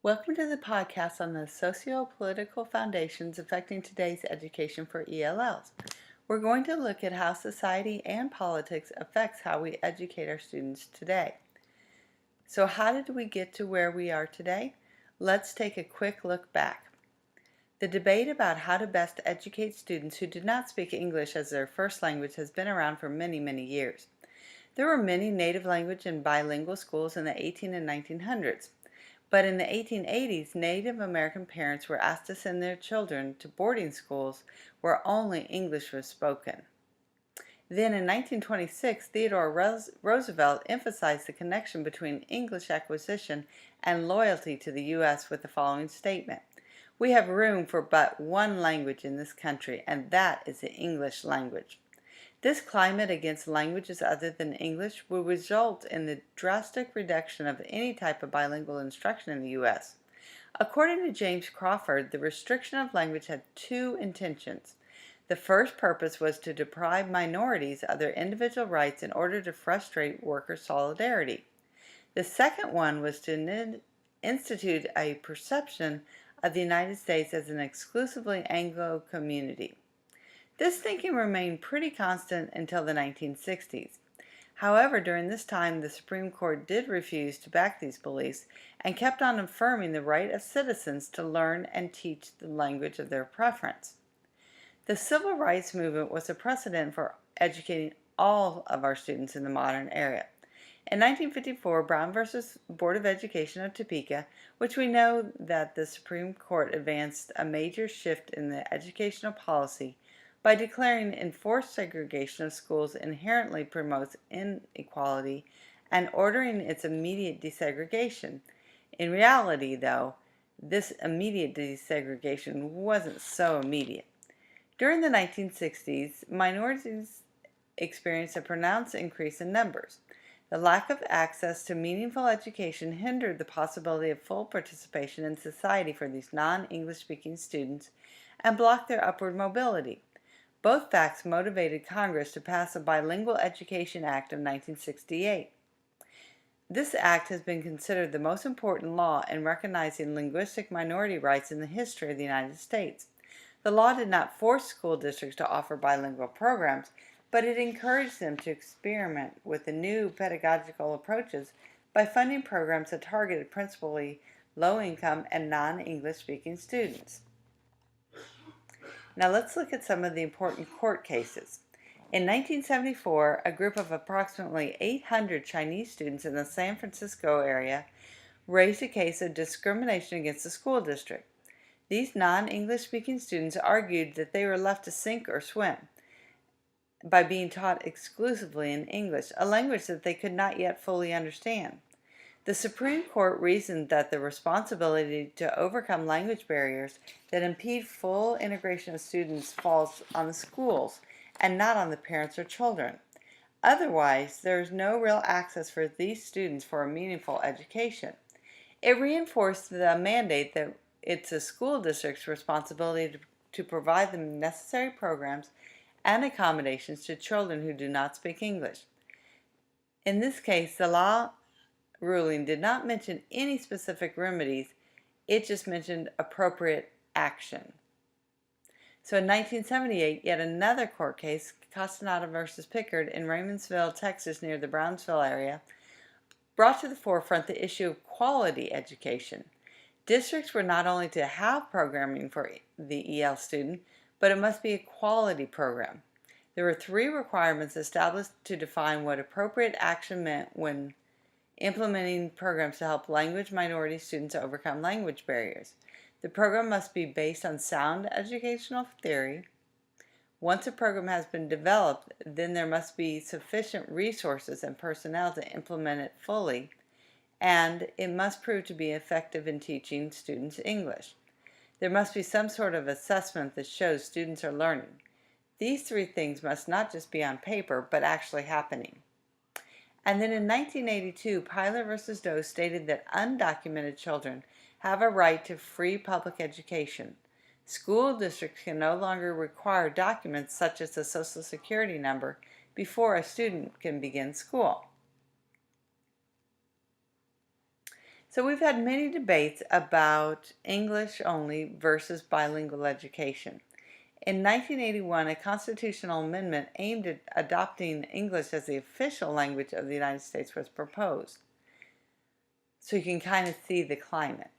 Welcome to the podcast on the Sociopolitical Foundations Affecting Today's Education for ELLs. We're going to look at how society and politics affects how we educate our students today. So how did we get to where we are today? Let's take a quick look back. The debate about how to best educate students who do not speak English as their first language has been around for many years. There were many native language and bilingual schools in the 18 and 1900s. But in the 1880s, Native American parents were asked to send their children to boarding schools where only English was spoken. Then in 1926, Theodore Roosevelt emphasized the connection between English acquisition and loyalty to the U.S. with the following statement: "We have room for but one language in this country, and that is the English language." This climate against languages other than English would result in the drastic reduction of any type of bilingual instruction in the U.S. According to James Crawford, the restriction of language had two intentions. The first purpose was to deprive minorities of their individual rights in order to frustrate worker solidarity. The second one was to institute a perception of the United States as an exclusively Anglo community. This thinking remained pretty constant until the 1960s. However, during this time, the Supreme Court did refuse to back these beliefs and kept on affirming the right of citizens to learn and teach the language of their preference. The Civil Rights Movement was a precedent for educating all of our students in the modern era. In 1954, Brown v. Board of Education of Topeka, which we know that the Supreme Court advanced a major shift in the educational policy by declaring enforced segregation of schools inherently promotes inequality and ordering its immediate desegregation. In reality, though, this immediate desegregation wasn't so immediate. During the 1960s, minorities experienced a pronounced increase in numbers. The lack of access to meaningful education hindered the possibility of full participation in society for these non-English speaking students and blocked their upward mobility. Both facts motivated Congress to pass a Bilingual Education Act of 1968. This act has been considered the most important law in recognizing linguistic minority rights in the history of the United States. The law did not force school districts to offer bilingual programs, but it encouraged them to experiment with the new pedagogical approaches by funding programs that targeted principally low-income and non-English speaking students. Now let's look at some of the important court cases. In 1974, a group of approximately 800 Chinese students in the San Francisco area raised a case of discrimination against the school district. These non-English speaking students argued that they were left to sink or swim by being taught exclusively in English, a language that they could not yet fully understand. The Supreme Court reasoned that the responsibility to overcome language barriers that impede full integration of students falls on the schools and not on the parents or children. Otherwise, there is no real access for these students for a meaningful education. It reinforced the mandate that it's a school district's responsibility to provide the necessary programs and accommodations to children who do not speak English. In this case, the law ruling did not mention any specific remedies, it just mentioned appropriate action. So in 1978, yet another court case, Castaneda versus Pickard in Raymonsville, Texas, near the Brownsville area, brought to the forefront the issue of quality education. Districts were not only to have programming for the EL student, but it must be a quality program. There were 3 requirements established to define what appropriate action meant when implementing programs to help language minority students overcome language barriers. The program must be based on sound educational theory. Once a program has been developed, then there must be sufficient resources and personnel to implement it fully, and it must prove to be effective in teaching students English. There must be some sort of assessment that shows students are learning. These 3 things must not just be on paper, but actually happening. And then in 1982, Pyler v. Doe stated that undocumented children have a right to free public education. School districts can no longer require documents such as a Social Security number before a student can begin school. So we've had many debates about English only versus bilingual education. In 1981, a constitutional amendment aimed at adopting English as the official language of the United States was proposed. So you can kind of see the climate.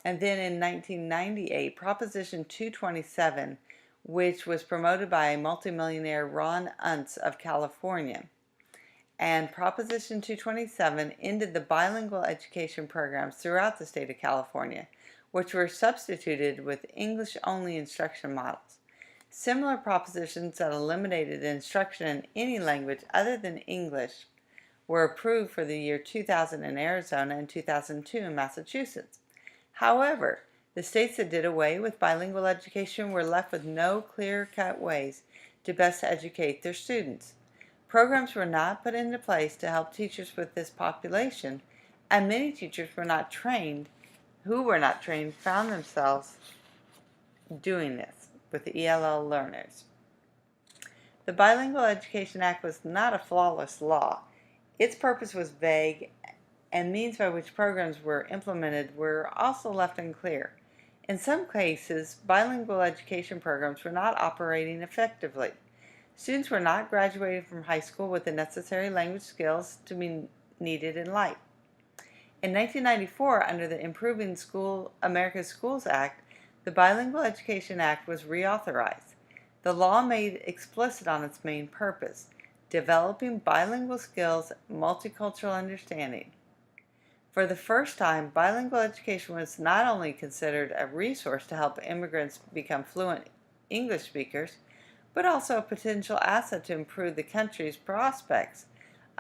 And then in 1998, Proposition 227, which was promoted by multimillionaire Ron Unz of California, and Proposition 227 ended the bilingual education programs throughout the state of California, which were substituted with English-only instruction models. Similar propositions that eliminated instruction in any language other than English were approved for the year 2000 in Arizona and 2002 in Massachusetts. However, the states that did away with bilingual education were left with no clear-cut ways to best educate their students. Programs were not put into place to help teachers with this population, and many teachers who were not trained found themselves doing this with the ELL learners. The Bilingual Education Act was not a flawless law. Its purpose was vague, and means by which programs were implemented were also left unclear. In some cases, bilingual education programs were not operating effectively. Students were not graduating from high school with the necessary language skills to be needed in life. In 1994, under the Improving America's Schools Act, the Bilingual Education Act was reauthorized. The law made explicit on its main purpose: developing bilingual skills, multicultural understanding. For the first time, bilingual education was not only considered a resource to help immigrants become fluent English speakers, but also a potential asset to improve the country's prospects,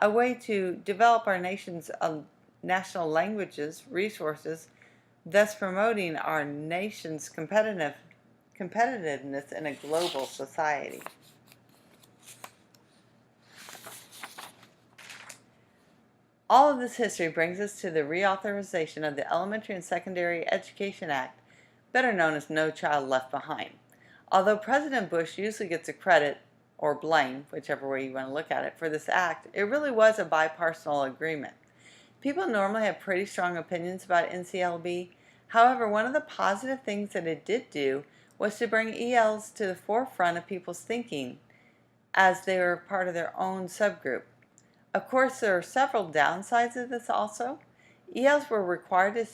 a way to develop our nation's national languages, resources, thus promoting our nation's competitiveness in a global society. All of this history brings us to the reauthorization of the Elementary and Secondary Education Act, better known as No Child Left Behind. Although President Bush usually gets the credit, or blame, whichever way you want to look at it, for this act, it really was a bipartisan agreement. People normally have pretty strong opinions about NCLB. However, one of the positive things that it did do was to bring ELs to the forefront of people's thinking as they were part of their own subgroup. Of course, there are several downsides of this also. ELs were required to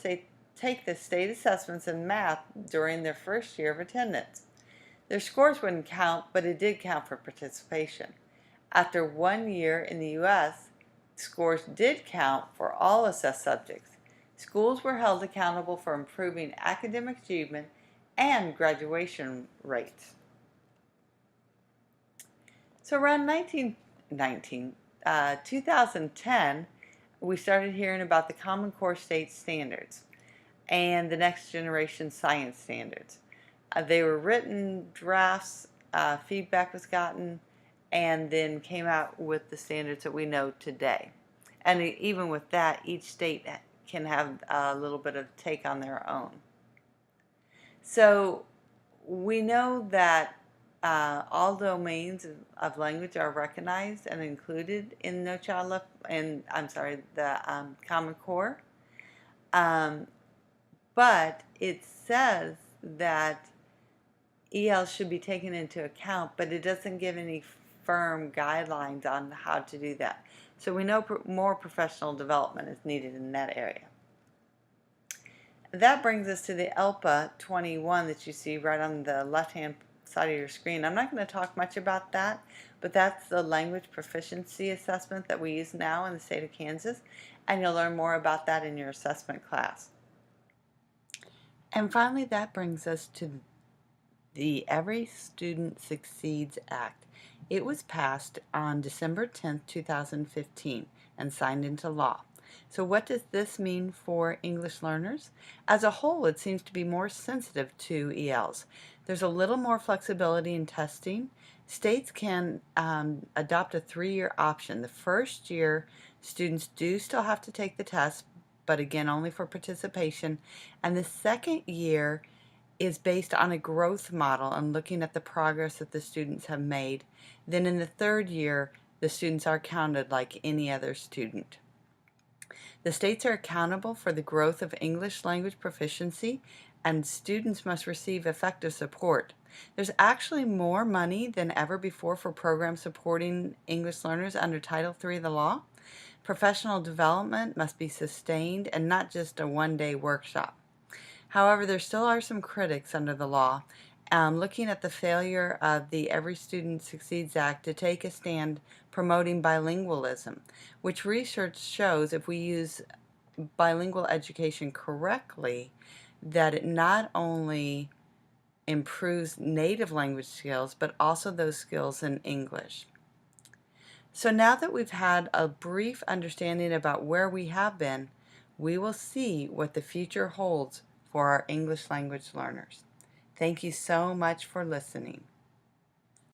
take the state assessments in math during their first year of attendance. Their scores wouldn't count, but it did count for participation. After 1 year in the U.S., scores did count for all assessed subjects. Schools were held accountable for improving academic achievement and graduation rates. So around 2010, we started hearing about the Common Core State Standards and the Next Generation Science Standards. They were written drafts, feedback was gotten, and then came out with the standards that we know today. And even with that, each state can have a little bit of take on their own. So we know that all domains of language are recognized and included in No Child Left, the Common Core. But it says that EL should be taken into account, but it doesn't give any firm guidelines on how to do that. So we know more professional development is needed in that area. That brings us to the ELPA 21 that you see right on the left-hand side of your screen. I'm not going to talk much about that, but that's the language proficiency assessment that we use now in the state of Kansas, and you'll learn more about that in your assessment class. And finally, that brings us to the Every Student Succeeds Act. It was passed on December 10th, 2015 and signed into law. So what does this mean for English learners? As a whole, it seems to be more sensitive to ELs. There's a little more flexibility in testing. States can adopt a 3-year option. The first year, students do still have to take the test, but again, only for participation. And the second year is based on a growth model and looking at the progress that the students have made. Then in the third year, the students are counted like any other student. The states are accountable for the growth of English language proficiency, and students must receive effective support. There's actually more money than ever before for programs supporting English learners under Title III of the law. Professional development must be sustained and not just a one-day workshop. However, there still are some critics under the law, looking at the failure of the Every Student Succeeds Act to take a stand promoting bilingualism, which research shows if we use bilingual education correctly, that it not only improves native language skills, but also those skills in English. So now that we've had a brief understanding about where we have been, we will see what the future holds for our English language learners. Thank you so much for listening.